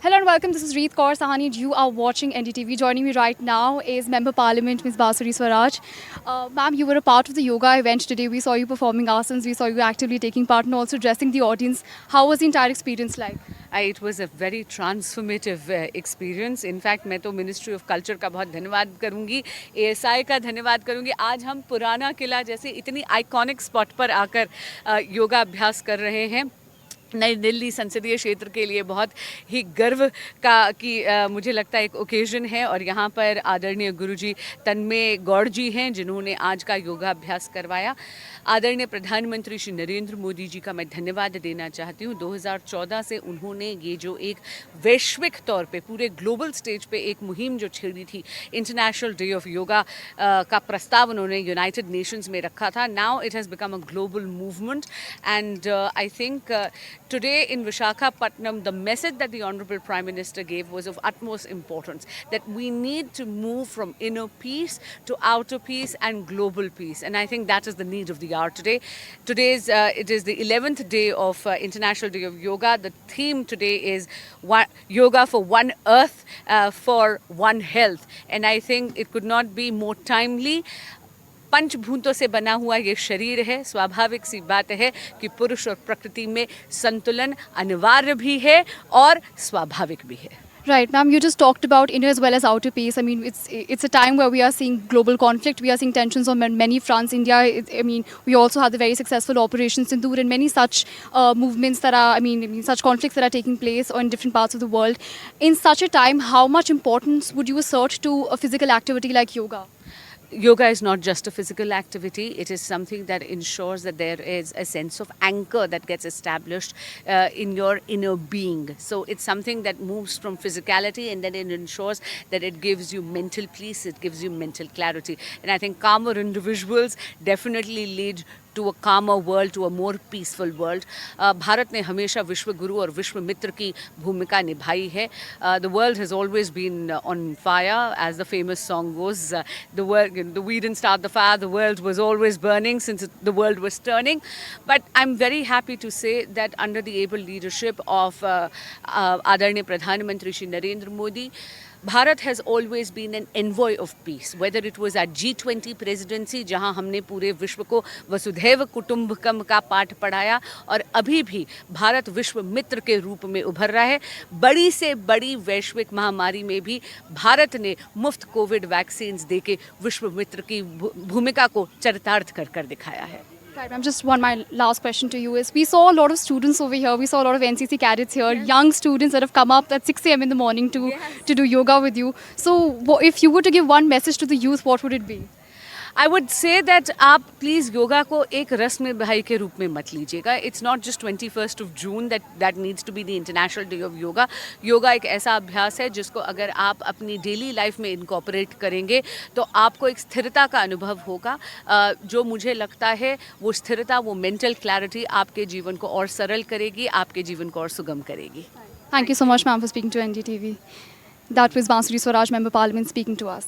Hello and welcome. This is Reet Kaur Sahani. You are watching NDTV. Joining me right now is Member Parliament Ms. Basuri Swaraj. Ma'am, you were a part of the yoga event today. We saw you performing asanas. We saw you actively taking part and also addressing the audience. How was the entire experience like? It was a very transformative experience. In fact, मैं तो ministry of culture का बहुत धन्यवाद करूँगी, ASI का धन्यवाद करूँगी. आज हम पुराना किला जैसे इतनी आइकॉनिक स्पॉट पर आकर योगा अभ्यास कर रहे हैं. नई दिल्ली संसदीय क्षेत्र के लिए बहुत ही गर्व की मुझे लगता है एक ओकेजन है. और यहाँ पर आदरणीय गुरुजी तन्मय गौड़ जी हैं जिन्होंने आज का योगाभ्यास करवाया. आदरणीय प्रधानमंत्री श्री नरेंद्र मोदी जी का मैं धन्यवाद देना चाहती हूँ. 2014 से उन्होंने ये जो एक वैश्विक तौर पे पूरे ग्लोबल स्टेज पे एक मुहिम जो छेड़ी थी, इंटरनेशनल डे ऑफ योगा का प्रस्ताव उन्होंने यूनाइटेड नेशंस में रखा था. Now it has become a global movement and I think today in Visakhapatnam, the message that the Honorable Prime Minister gave was of utmost importance, that we need to move from inner peace to outer peace and global peace. And I think that is the need of the hour today. It is the 11th day of International Day of Yoga. The theme today is Yoga for One Earth, for One Health. And I think it could not be more timely. पंचभूतों से बना हुआ ये शरीर है. स्वाभाविक सी बात है कि पुरुष और प्रकृति में संतुलन अनिवार्य भी है और स्वाभाविक भी है. Right, ma'am, you just talked about inner as well as outer peace. I mean, it's a time where we are seeing global conflict. We are seeing tensions on many fronts. India, we also had the very successful Operation Sindoor and many such movements that are, such conflicts that are taking place in different parts of the world. In such a time, how much importance would you assert to a physical activity like yoga? Yoga is not just a physical activity. It is something that ensures that there is a sense of anchor that gets established in your inner being. So it's something that moves from physicality and then it ensures that it gives you mental peace, it gives you mental clarity. And I think calmer individuals definitely lead to a calmer world, to a more peaceful world. Bharat ने हमेशा विश्व गुरु और विश्व मित्र की भूमिका निभाई है. The world has always been on fire, as the famous song goes. We didn't start the fire, the world was always burning since the world was turning. But I'm very happy to say that under the able leadership of Adarniya Pradhan Mantri Shri Narendra Modi, Bharat has always been an envoy of peace. Whether it was at G20 presidency, जहां हमने पूरे विश्व को वसुधैव कुटुंबकम का पाठ पढ़ाया, और अभी भी भारत विश्व मित्र के रूप में उभर रहा है. बड़ी से बड़ी वैश्विक महामारी में भी भारत ने मुफ्त कोविड वैक्सीन देके विश्व मित्र की भूमिका को चरितार्थ कर दिखाया है. Right, ma'am, just my last question to you is, we saw a lot of students over here, we saw a lot of NCC cadets here, young students that have come up at 6 a.m. in the morning to do yoga with you. So if you were to give one message to the youth, what would it be? I would say that आप please yoga को एक रस्म भाई के रूप में मत लीजिएगा. It's not just 21st of June that needs to be the International Day of Yoga. Yoga एक ऐसा अभ्यास है जिसको अगर आप अपनी डेली लाइफ में इनकॉर्पोरेट करेंगे तो आपको एक स्थिरता का अनुभव होगा. जो मुझे लगता है वो स्थिरता, वो मेंटल क्लैरिटी आपके जीवन को और सरल करेगी, आपके जीवन को और सुगम करेगी. Thank you so much, ma'am, for speaking to NDTV. That was Basuri Swaraj, Member Parliament, speaking to us.